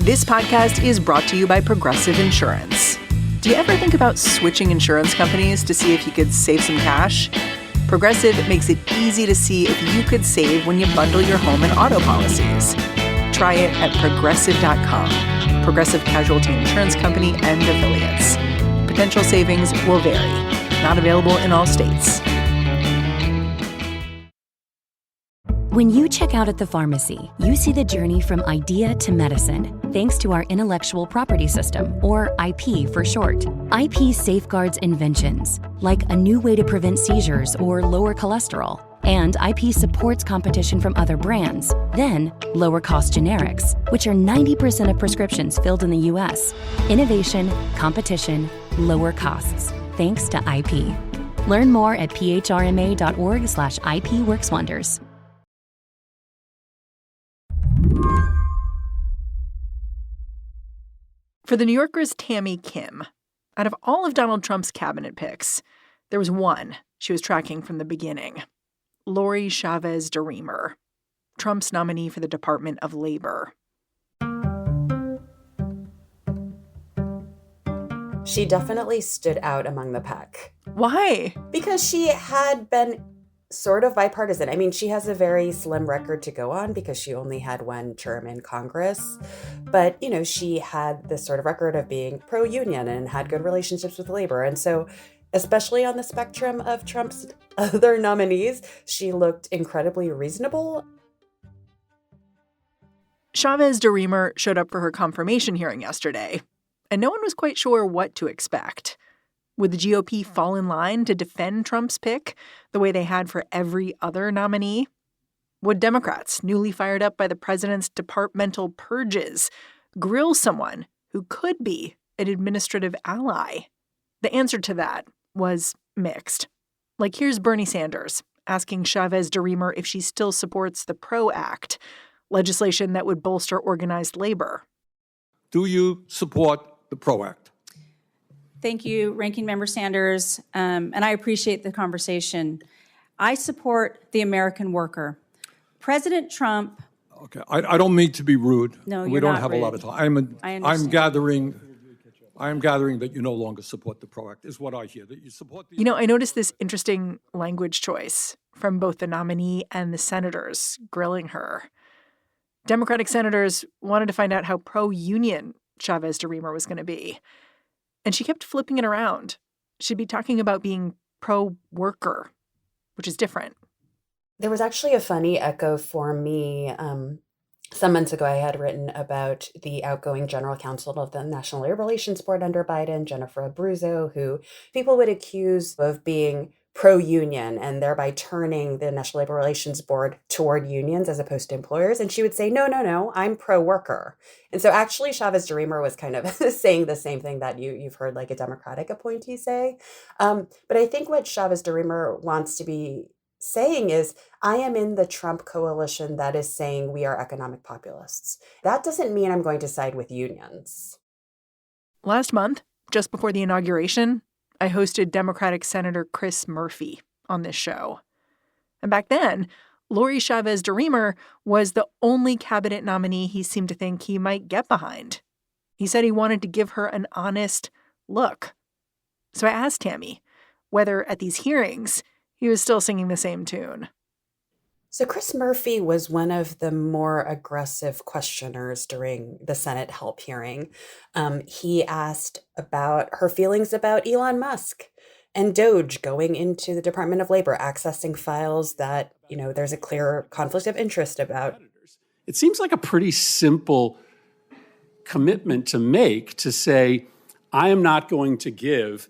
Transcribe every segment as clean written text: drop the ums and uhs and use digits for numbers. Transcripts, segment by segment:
This podcast is brought to you by Progressive Insurance. Do you ever think about switching insurance companies to see if you could save some cash? Progressive makes it easy to see if you could save when you bundle your home and auto policies. Try it at Progressive.com. Progressive Casualty Insurance Company and Affiliates. Potential savings will vary. Not available in all states. When you check out at the pharmacy, you see the journey from idea to medicine, thanks to our intellectual property system, or IP for short. IP safeguards inventions, like a new way to prevent seizures or lower cholesterol. And IP supports competition from other brands, then lower cost generics, which are 90% of prescriptions filled in the US. Innovation, competition, lower costs, thanks to IP. Learn more at phrma.org/IP works wonders. For The New Yorker's Tammy Kim, out of all of Donald Trump's cabinet picks, there was one she was tracking from the beginning. Lori Chavez-DeRemer, Trump's nominee for the Department of Labor. She definitely stood out among the pack. Why? Because she had been sort of bipartisan. I mean, she has a very slim record to go on because she only had one term in Congress. But, you know, she had this sort of record of being pro-union and had good relationships with labor. And so, especially on the spectrum of Trump's other nominees, she looked incredibly reasonable. Chavez-DeRemer showed up for her confirmation hearing yesterday, and no one was quite sure what to expect. Would the GOP fall in line to defend Trump's pick the way they had for every other nominee? Would Democrats, newly fired up by the president's departmental purges, grill someone who could be an administrative ally? The answer to that was mixed. Like, here's Bernie Sanders asking Chavez-DeRemer if she still supports the PRO Act, legislation that would bolster organized labor. Do you support the PRO Act? Thank you, Ranking Member Sanders, and I appreciate the conversation. I support the American worker. President Trump... Okay, I don't mean to be rude. No, you're We don't not have rude. a lot of time. I'm gathering that you no longer support the PRO Act, is what I hear. That you support the... You know, I noticed this interesting language choice from both the nominee and the senators grilling her. Democratic senators wanted to find out how pro-union Chavez-DeRemer was going to be. And she kept flipping it around. She'd be talking about being pro-worker, which is different. There was actually a funny echo for me. Some months ago, I had written about the outgoing general counsel of the National Labor Relations Board under Biden, Jennifer Abruzzo, who people would accuse of being pro-union and thereby turning the National Labor Relations Board toward unions as opposed to employers. And she would say, no, I'm pro-worker. And so actually Chavez-DeRemer was kind of saying the same thing that you've heard like a Democratic appointee say. But I think what Chavez-DeRemer wants to be saying is, I am in the Trump coalition that is saying we are economic populists. That doesn't mean I'm going to side with unions. Last month, just before the inauguration, I hosted Democratic Senator Chris Murphy on this show. And back then, Lori Chavez-DeRemer was the only cabinet nominee he seemed to think he might get behind. He said he wanted to give her an honest look. So I asked Tammy whether at these hearings he was still singing the same tune. So Chris Murphy was one of the more aggressive questioners during the Senate help hearing. He asked about her feelings about Elon Musk and Doge going into the Department of Labor, accessing files that, you know, there's a clear conflict of interest about. It seems like a pretty simple commitment to make, to say, I am not going to give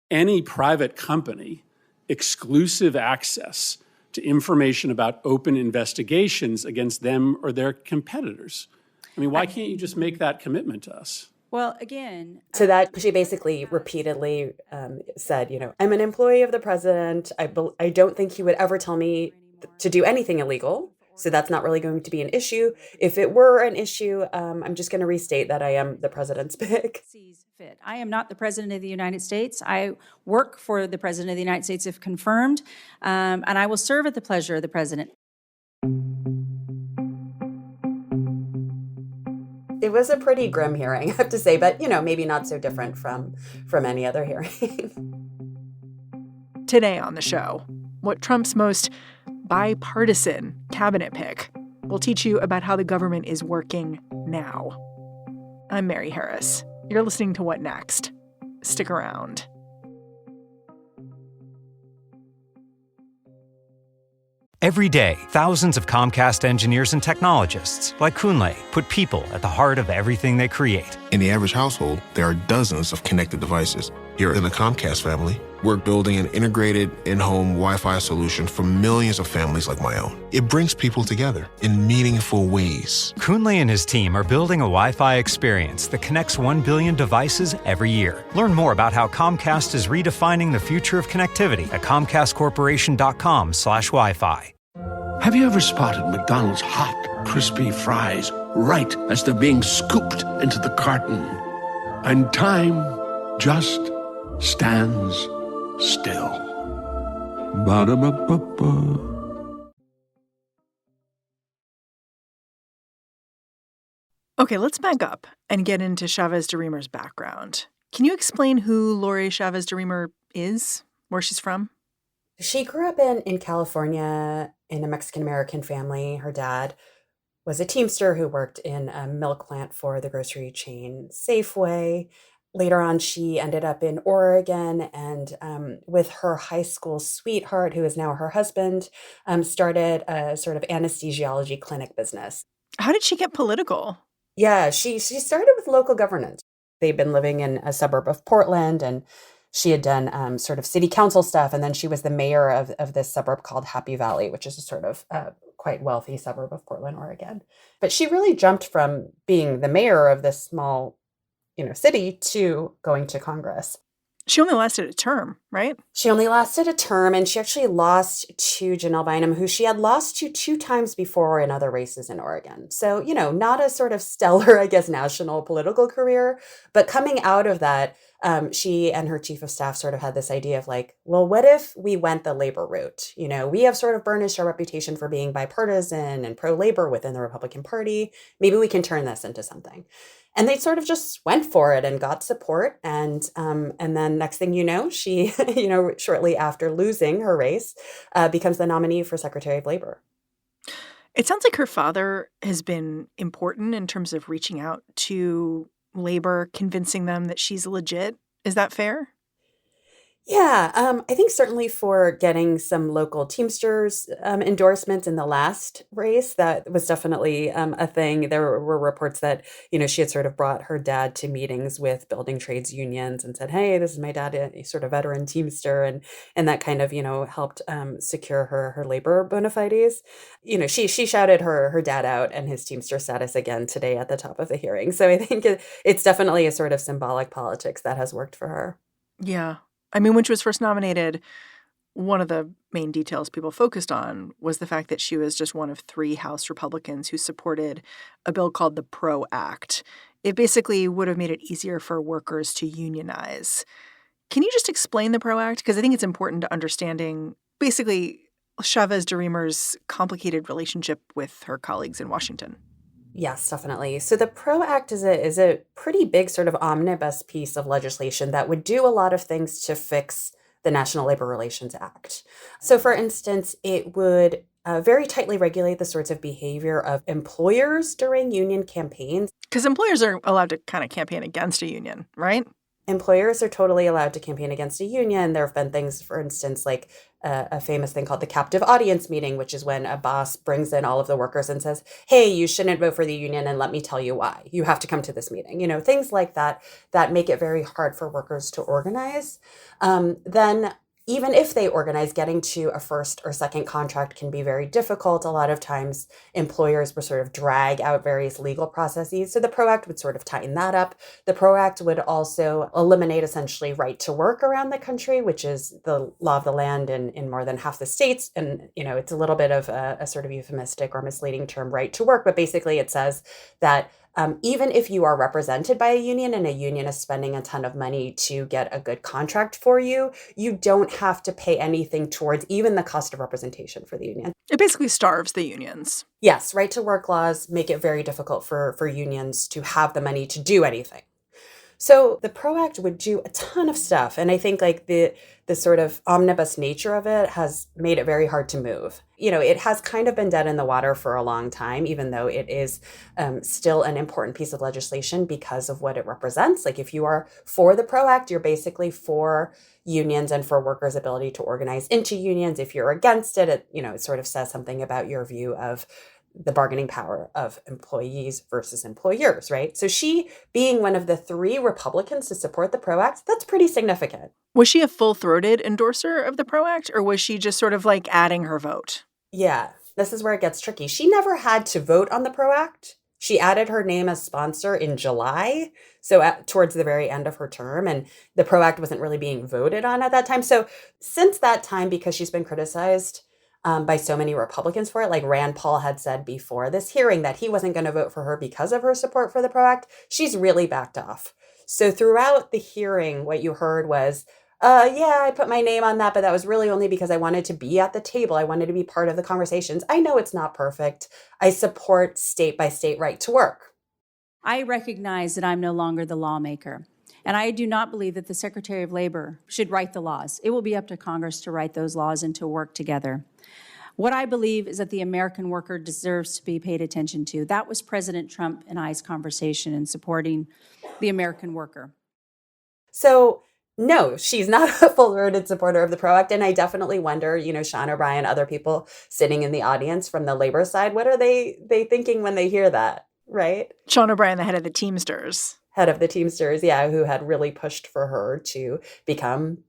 any private company exclusive access to information about open investigations against them or their competitors. I mean, why can't you just make that commitment to us? Well, again... So that she basically repeatedly said, you know, I'm an employee of the president. I don't think he would ever tell me to do anything illegal. So that's not really going to be an issue. If it were an issue, I'm just going to restate that I am the president's pick. Fit. I am not the president of the United States. I work for the president of the United States if confirmed, and I will serve at the pleasure of the president. It was a pretty grim hearing, I have to say, but, maybe not so different from any other hearing. Today on the show, what Trump's most bipartisan cabinet pick will teach you about how the government is working now. I'm Mary Harris. You're listening to What Next? Stick around. Every day, thousands of Comcast engineers and technologists, like Kunle, put people at the heart of everything they create. In the average household, there are dozens of connected devices. Here in the Comcast family, we're building an integrated in-home Wi-Fi solution for millions of families like my own. It brings people together in meaningful ways. Kunle and his team are building a Wi-Fi experience that connects 1 billion devices every year. Learn more about how Comcast is redefining the future of connectivity at comcastcorporation.com/Wi-Fi. Have you ever spotted McDonald's hot, crispy fries right as they're being scooped into the carton? And time just stands still. Ba-da-ba-ba-ba. Okay, let's back up and get into Chavez-DeRemer's background. Can you explain who Lori Chavez-DeRemer is, where she's from? She grew up in California in a Mexican-American family. Her dad was a Teamster who worked in a milk plant for the grocery chain Safeway. Later on, she ended up in Oregon and with her high school sweetheart, who is now her husband, started a sort of anesthesiology clinic business. How did she get political? Yeah, she started with local governance. They'd been living in a suburb of Portland, and she had done sort of city council stuff. And then she was the mayor of this suburb called Happy Valley, which is a sort of quite wealthy suburb of Portland, Oregon. But she really jumped from being the mayor of this small, city to going to Congress. She only lasted a term, right? She only lasted a term, and she actually lost to Janelle Bynum, who she had lost to 2 times before in other races in Oregon. So, not a sort of stellar, I guess, national political career. But coming out of that, she and her chief of staff sort of had this idea of like, well, what if we went the labor route? We have sort of burnished our reputation for being bipartisan and pro-labor within the Republican Party. Maybe we can turn this into something. And they sort of just went for it and got support. And then next thing you know, she, shortly after losing her race, becomes the nominee for Secretary of Labor. It sounds like her father has been important in terms of reaching out to labor, convincing them that she's legit. Is that fair? Yeah, I think certainly for getting some local Teamsters endorsements in the last race, that was definitely a thing. There were reports that, she had sort of brought her dad to meetings with building trades unions and said, hey, this is my dad, a sort of veteran Teamster. And that kind of, helped secure her labor bona fides. She shouted her dad out and his Teamster status again today at the top of the hearing. So I think it's definitely a sort of symbolic politics that has worked for her. Yeah. I mean, when she was first nominated, one of the main details people focused on was the fact that she was just one of 3 House Republicans who supported a bill called the PRO Act. It basically would have made it easier for workers to unionize. Can you just explain the PRO Act? Because I think it's important to understanding basically Chavez-DeRemer's complicated relationship with her colleagues in Washington. Yes, definitely. So the PRO Act is a pretty big sort of omnibus piece of legislation that would do a lot of things to fix the National Labor Relations Act. So for instance, it would very tightly regulate the sorts of behavior of employers during union campaigns. Because employers are allowed to kind of campaign against a union, right? Employers are totally allowed to campaign against a union. There have been things, for instance, like a famous thing called the captive audience meeting, which is when a boss brings in all of the workers and says, hey, you shouldn't vote for the union and let me tell you why. You have to come to this meeting. Things like that make it very hard for workers to organize. Then even if they organize, getting to a first or second contract can be very difficult. A lot of times employers will sort of drag out various legal processes. So the PRO Act would sort of tighten that up. The PRO Act would also eliminate essentially right to work around the country, which is the law of the land in more than half the states. And, it's a little bit of a sort of euphemistic or misleading term, right to work. But basically it says that even if you are represented by a union and a union is spending a ton of money to get a good contract for you, you don't have to pay anything towards even the cost of representation for the union. It basically starves the unions. Yes, right to work laws make it very difficult for unions to have the money to do anything. So the PRO Act would do a ton of stuff. And I think like the sort of omnibus nature of it has made it very hard to move. You know, it has kind of been dead in the water for a long time, even though it is still an important piece of legislation because of what it represents. Like if you are for the PRO Act, you're basically for unions and for workers' ability to organize into unions. If you're against it, it sort of says something about your view of the bargaining power of employees versus employers, right? So she being one of the 3 Republicans to support the PRO Act, that's pretty significant. Was she a full-throated endorser of the PRO Act, or was she just sort of like adding her vote? Yeah, this is where it gets tricky. She never had to vote on the PRO Act. She added her name as sponsor in July, so towards the very end of her term, and the PRO Act wasn't really being voted on at that time. So since that time, because she's been criticized by so many Republicans for it. Like Rand Paul had said before this hearing that he wasn't going to vote for her because of her support for the PRO Act. She's really backed off. So throughout the hearing, what you heard was, yeah, I put my name on that, but that was really only because I wanted to be at the table. I wanted to be part of the conversations. I know it's not perfect. I support state by state right to work. I recognize that I'm no longer the lawmaker. And I do not believe that the Secretary of Labor should write the laws. It will be up to Congress to write those laws and to work together. What I believe is that the American worker deserves to be paid attention to. That was President Trump and I's conversation in supporting the American worker. So no, she's not a full-throated supporter of the PRO Act. And I definitely wonder, Sean O'Brien, other people sitting in the audience from the labor side, what are they thinking when they hear that, right? Sean O'Brien, the head of the Teamsters. Head of the Teamsters, yeah, who had really pushed for her to become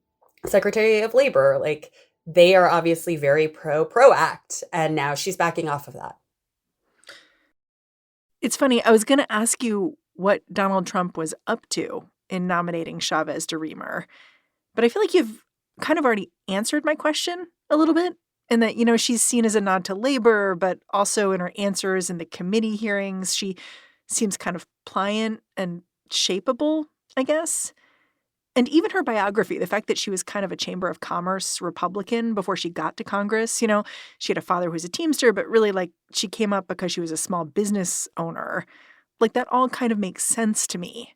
Secretary of Labor. Like, they are obviously very pro Act, and now she's backing off of that. It's funny. I was going to ask you what Donald Trump was up to in nominating Chavez-DeRemer, but I feel like you've kind of already answered my question a little bit, in that, she's seen as a nod to labor, but also in her answers in the committee hearings, she seems kind of pliant and shapeable, I guess. And even her biography, the fact that she was kind of a Chamber of Commerce Republican before she got to Congress, she had a father who was a Teamster, but really she came up because she was a small business owner. That all kind of makes sense to me.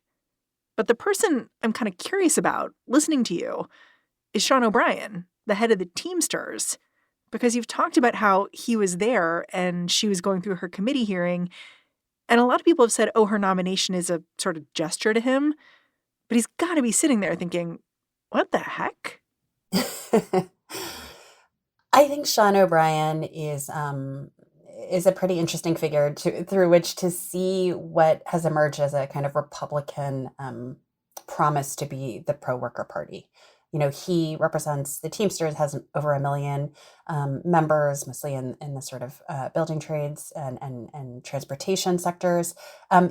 But the person I'm kind of curious about listening to you is Sean O'Brien, the head of the Teamsters, because you've talked about how he was there and she was going through her committee hearing. And a lot of people have said, her nomination is a sort of gesture to him. But he's got to be sitting there thinking, what the heck? I think Sean O'Brien is a pretty interesting figure through which to see what has emerged as a kind of Republican promise to be the pro-worker party. He represents the Teamsters, has over 1 million members, mostly in the sort of building trades and transportation sectors.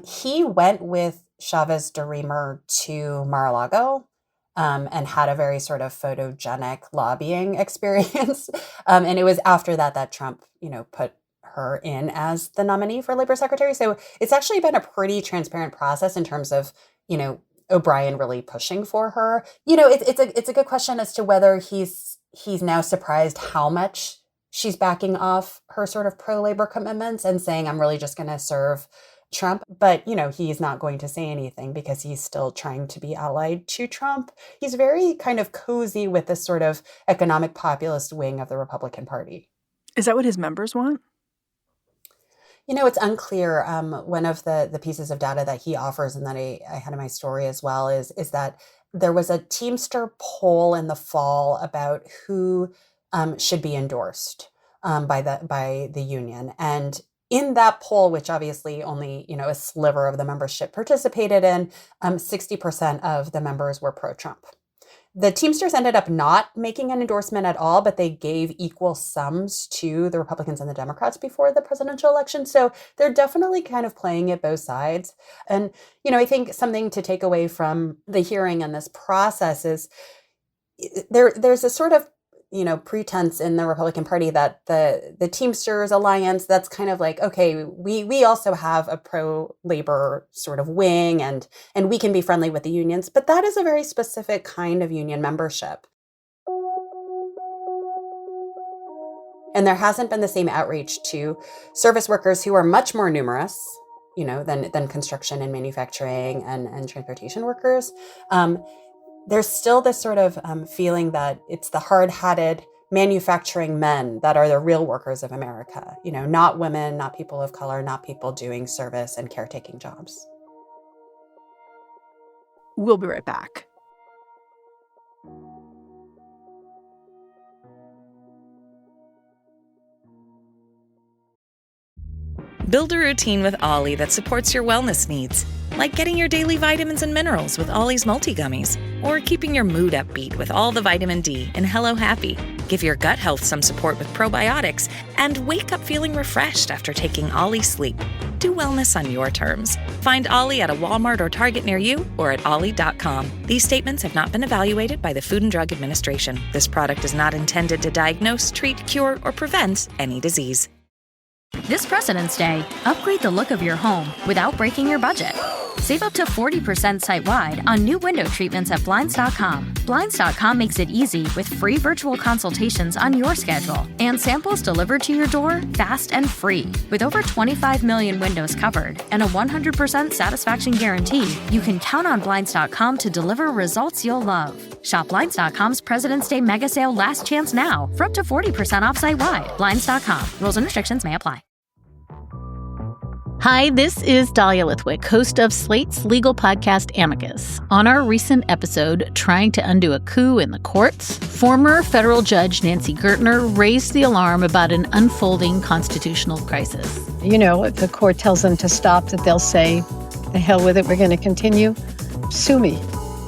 He went with Chavez-DeRemer to Mar A Lago and had a very sort of photogenic lobbying experience. And it was after that Trump, put her in as the nominee for labor secretary. So it's actually been a pretty transparent process in terms of, O'Brien really pushing for her. It's a good question as to whether he's now surprised how much she's backing off her sort of pro-labor commitments and saying, I'm really just going to serve Trump. But, he's not going to say anything because he's still trying to be allied to Trump. He's very kind of cozy with this sort of economic populist wing of the Republican Party. Is that what his members want? It's unclear. One of the pieces of data that he offers and that I had in my story as well is that there was a Teamster poll in the fall about who should be endorsed by the union. And in that poll, which obviously only, a sliver of the membership participated in, 60% of the members were pro-Trump. The Teamsters ended up not making an endorsement at all, but they gave equal sums to the Republicans and the Democrats before the presidential election. So they're definitely kind of playing it both sides. And, I think something to take away from the hearing and this process is there's a sort of pretense in the Republican Party that the Teamsters alliance, that's kind of like, okay, we also have a pro-labor sort of wing and we can be friendly with the unions, but that is a very specific kind of union membership. And there hasn't been the same outreach to service workers who are much more numerous, than construction and manufacturing and transportation workers. There's still this sort of feeling that it's the hard-hatted manufacturing men that are the real workers of America, not women, not people of color, not people doing service and caretaking jobs. We'll be right back. Build a routine with Ollie that supports your wellness needs, like getting your daily vitamins and minerals with Ollie's multi-gummies, or keeping your mood upbeat with all the vitamin D in Hello Happy. Give your gut health some support with probiotics, and wake up feeling refreshed after taking Ollie Sleep. Do wellness on your terms. Find Ollie at a Walmart or Target near you or at ollie.com. These statements have not been evaluated by the Food and Drug Administration. This product is not intended to diagnose, treat, cure, or prevent any disease. This President's Day, upgrade the look of your home without breaking your budget. Save up to 40% site-wide on new window treatments at Blinds.com. Blinds.com makes it easy with free virtual consultations on your schedule and samples delivered to your door fast and free. With over 25 million windows covered and a 100% satisfaction guarantee, you can count on Blinds.com to deliver results you'll love. Shop Blinds.com's President's Day mega sale last chance now for up to 40% off site-wide. Blinds.com. Rules and restrictions may apply. Hi, this is Dahlia Lithwick, host of Slate's legal podcast Amicus. On our recent episode, Trying to Undo a Coup in the Courts, former federal judge Nancy Gertner raised the alarm about an unfolding constitutional crisis. If the court tells them to stop, that they'll say, the hell with it, we're going to continue. Sue me.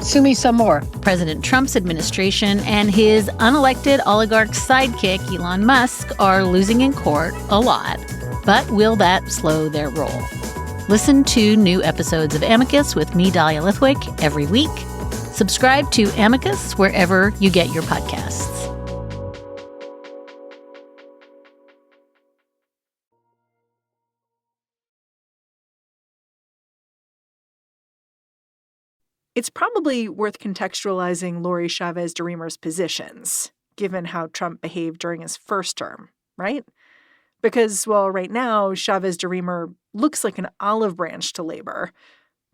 Sue me some more. President Trump's administration and his unelected oligarch sidekick, Elon Musk, are losing in court a lot. But will that slow their roll? Listen to new episodes of Amicus with me, Dahlia Lithwick, every week. Subscribe to Amicus wherever you get your podcasts. It's probably worth contextualizing Lori Chavez-DeRemer's positions, given how Trump behaved during his first term, right? Because, well, right now, Chavez-DeRemer looks like an olive branch to labor.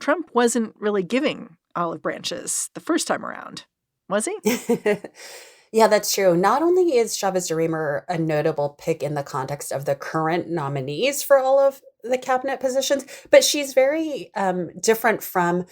Trump wasn't really giving olive branches the first time around, was he? Yeah, that's true. Not only is Chavez-DeRemer a notable pick in the context of the current nominees for all of the cabinet positions, but she's very different from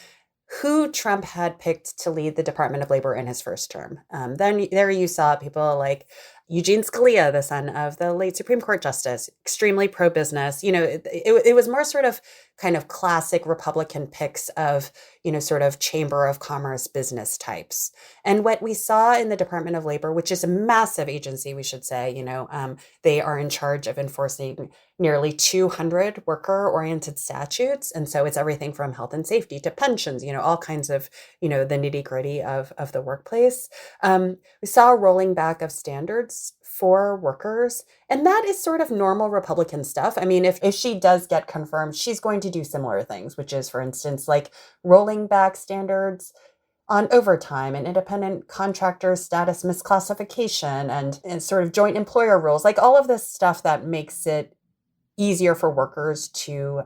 who Trump had picked to lead the Department of Labor in his first term. Then there you saw people like Eugene Scalia, the son of the late Supreme Court Justice, extremely pro-business. It was more sort of kind of classic Republican picks of, sort of Chamber of Commerce business types. And what we saw in the Department of Labor, which is a massive agency, we should say, they are in charge of enforcing nearly 200 worker-oriented statutes. And so it's everything from health and safety to pensions, all kinds of, the nitty-gritty of the workplace. We saw a rolling back of standards for workers. And that is sort of normal Republican stuff. I mean, if she does get confirmed, she's going to do similar things, which is, for instance, like rolling back standards on overtime and independent contractor status misclassification and sort of joint employer rules, like all of this stuff that makes it easier for workers to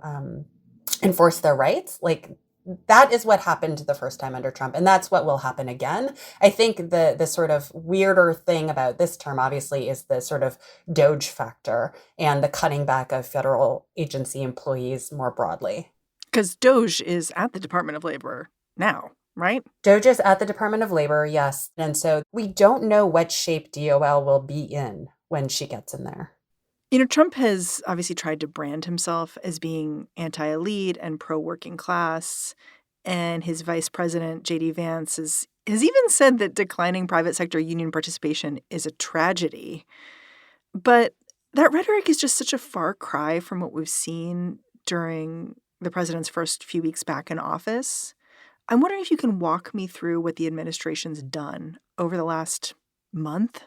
enforce their rights. Like that is what happened the first time under Trump, and that's what will happen again. I think the sort of weirder thing about this term, obviously, is the sort of DOGE factor and the cutting back of federal agency employees more broadly. Because DOGE is at the Department of Labor now, right? DOGE is at the Department of Labor, yes. And so we don't know what shape DOL will be in when she gets in there. Trump has obviously tried to brand himself as being anti-elite and pro-working class. And his vice president, J.D. Vance, has even said that declining private sector union participation is a tragedy. But that rhetoric is just such a far cry from what we've seen during the president's first few weeks back in office. I'm wondering if you can walk me through what the administration's done over the last month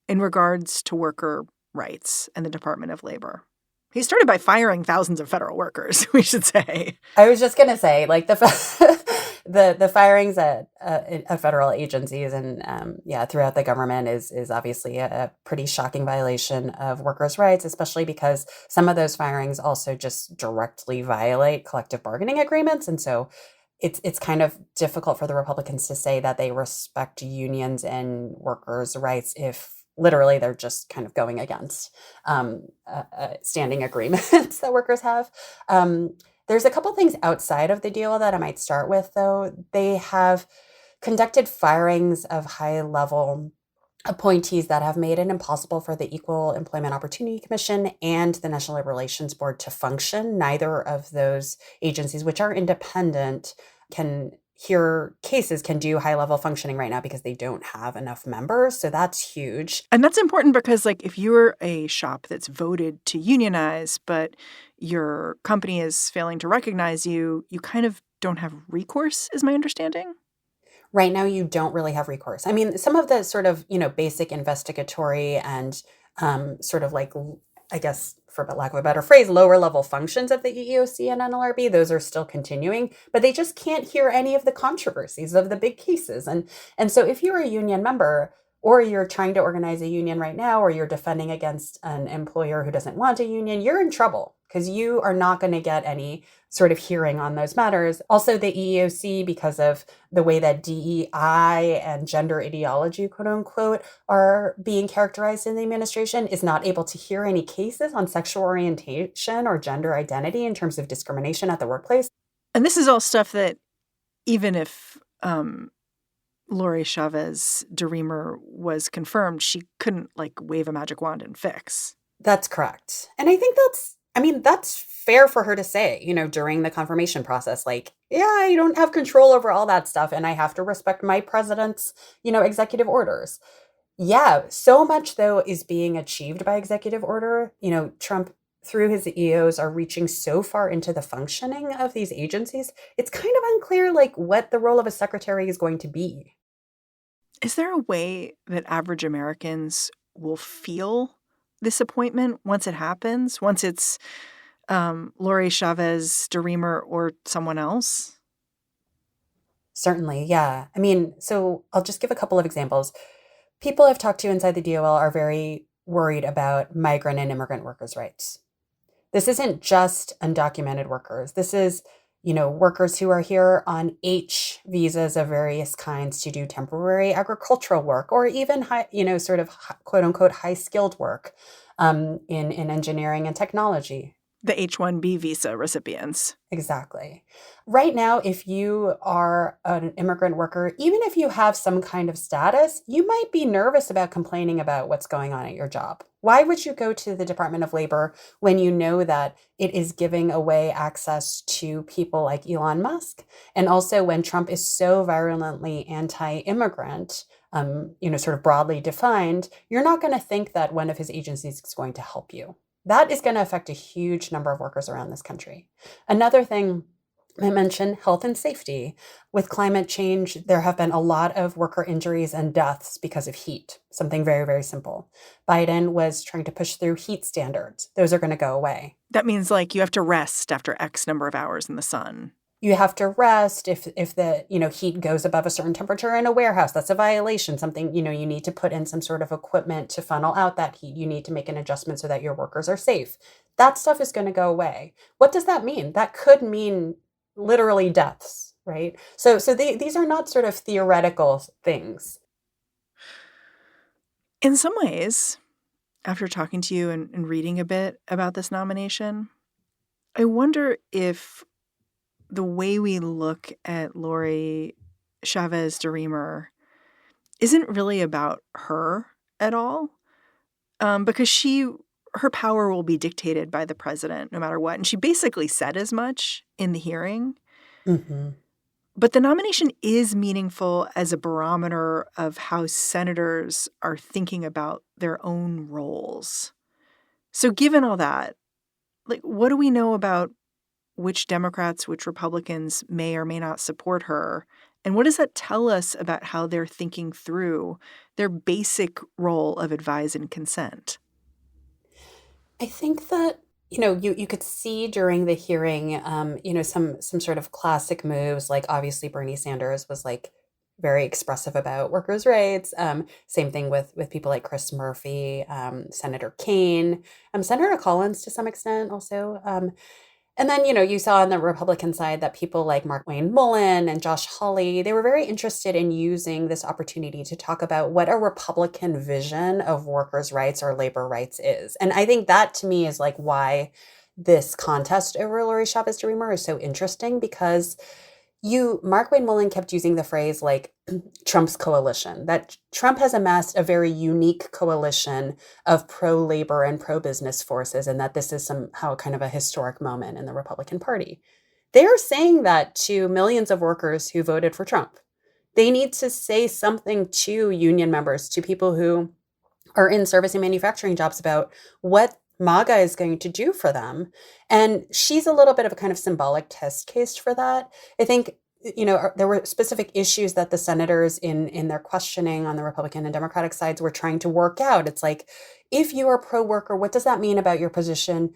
in regards to worker rights and the Department of Labor. He started by firing thousands of federal workers, we should say. I was just going to say, like, the firings at federal agencies and, throughout the government is obviously a pretty shocking violation of workers' rights, especially because some of those firings also just directly violate collective bargaining agreements. And so it's kind of difficult for the Republicans to say that they respect unions and workers' rights if literally they're just kind of going against standing agreements that workers have. There's a couple things outside of the deal that I might start with, though. They have conducted firings of high-level appointees that have made it impossible for the Equal Employment Opportunity Commission and the National Labor Relations Board to function. Neither of those agencies, which are independent, can hear cases, can do high-level functioning right now because they don't have enough members. So that's huge. And that's important because, like, if you're a shop that's voted to unionize, but your company is failing to recognize you, you kind of don't have recourse, is my understanding. Right now, you don't really have recourse. I mean, some of the sort of, basic investigatory and sort of like, I guess, for lack of a better phrase, lower level functions of the EEOC and NLRB, those are still continuing, but they just can't hear any of the controversies of the big cases. And so if you're a union member, or you're trying to organize a union right now, or you're defending against an employer who doesn't want a union, you're in trouble because you are not going to get any sort of hearing on those matters. Also, the EEOC, because of the way that DEI and gender ideology, quote unquote, are being characterized in the administration, is not able to hear any cases on sexual orientation or gender identity in terms of discrimination at the workplace. And this is all stuff that even if Lori Chavez-DeRemer was confirmed, she couldn't wave a magic wand and fix. That's correct. And I think that's fair for her to say, during the confirmation process, I don't have control over all that stuff and I have to respect my president's, executive orders. Yeah, so much though is being achieved by executive order. Trump, through his EOs, are reaching so far into the functioning of these agencies. It's kind of unclear what the role of a secretary is going to be. Is there a way that average Americans will feel this appointment once it happens, once it's Lori Chavez-DeRemer or someone else? Certainly, yeah. I mean, so I'll just give a couple of examples. People I've talked to inside the DOL are very worried about migrant and immigrant workers' rights. This isn't just undocumented workers. This is, workers who are here on H visas of various kinds to do temporary agricultural work or even high, sort of quote unquote high skilled work in engineering and technology. The H-1B visa recipients. Exactly. Right now, if you are an immigrant worker, even if you have some kind of status, you might be nervous about complaining about what's going on at your job. Why would you go to the Department of Labor when you know that it is giving away access to people like Elon Musk? And also when Trump is so virulently anti-immigrant, sort of broadly defined, you're not going to think that one of his agencies is going to help you. That is going to affect a huge number of workers around this country. Another thing I mentioned, health and safety. With climate change, there have been a lot of worker injuries and deaths because of heat, something very, very simple. Biden was trying to push through heat standards. Those are going to go away. That means you have to rest after X number of hours in the sun. You have to rest if the heat goes above a certain temperature in a warehouse. That's a violation. Something, you need to put in some sort of equipment to funnel out that heat. You need to make an adjustment so that your workers are safe. That stuff is going to go away. What does that mean? That could mean literally deaths, right? So these are not sort of theoretical things. In some ways, after talking to you and reading a bit about this nomination, I wonder if the way we look at Lori Chavez-DeRemer isn't really about her at all, because her power will be dictated by the president no matter what. And she basically said as much in the hearing. Mm-hmm. But the nomination is meaningful as a barometer of how senators are thinking about their own roles. So given all that, what do we know about which Democrats, which Republicans may or may not support her And what does that tell us about how they're thinking through their basic role of advise and consent? I think that, you could see during the hearing, some sort of classic moves, like obviously Bernie Sanders was like very expressive about workers' rights. Same thing with people like Chris Murphy, Senator Kaine, Senator Collins to some extent also. And then, you saw on the Republican side that people like Mark Wayne Mullen and Josh Hawley, they were very interested in using this opportunity to talk about what a Republican vision of workers' rights or labor rights is. And I think that to me is like why this contest over Lori Chavez-DeRemer is so interesting, because Mark Wayne Mullen kept using the phrase like Trump's coalition, that Trump has amassed a very unique coalition of pro-labor and pro-business forces, and that this is somehow kind of a historic moment in the Republican Party. They're saying that to millions of workers who voted for Trump. They need to say something to union members, to people who are in service and manufacturing jobs about what MAGA is going to do for them. And she's a little bit of a kind of symbolic test case for that. I think, there were specific issues that the senators in their questioning on the Republican and Democratic sides were trying to work out. It's like, if you are pro-worker, what does that mean about your position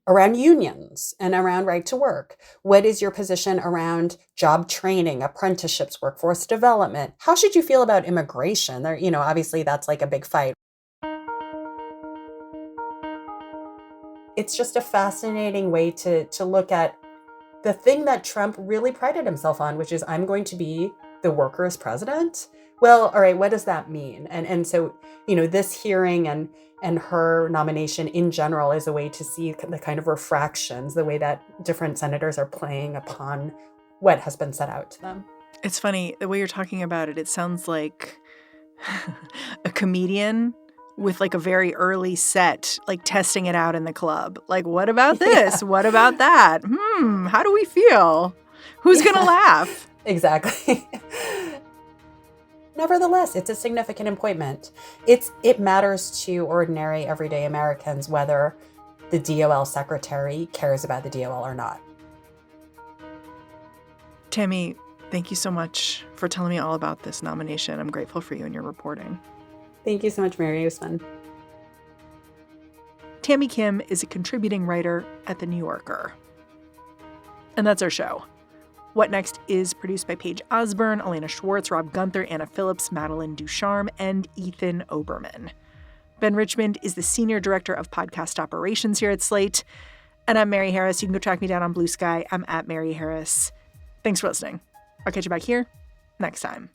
around unions and around right to work? What is your position around job training, apprenticeships, workforce development? How should you feel about immigration? There, obviously that's like a big fight. It's just a fascinating way to look at the thing that Trump really prided himself on, which is, I'm going to be the workers' president. Well, all right, what does that mean? And so, this hearing and her nomination in general is a way to see the kind of refractions, the way that different senators are playing upon what has been set out to them. It's funny, the way you're talking about it, it sounds like a comedian with like a very early set, like testing it out in the club. Like, what about this? Yeah. What about that? How do we feel? Who's going to laugh? Exactly. Nevertheless, it's a significant appointment. It matters to ordinary, everyday Americans whether the DOL secretary cares about the DOL or not. Tammy, thank you so much for telling me all about this nomination. I'm grateful for you and your reporting. Thank you so much, Mary. It was fun. Tammy Kim is a contributing writer at The New Yorker. And that's our show. What Next is produced by Paige Osburn, Elena Schwartz, Rob Gunther, Anna Phillips, Madeline Ducharme, and Ethan Oberman. Ben Richmond is the Senior Director of Podcast Operations here at Slate. And I'm Mary Harris. You can go track me down on Blue Sky. I'm at Mary Harris. Thanks for listening. I'll catch you back here next time.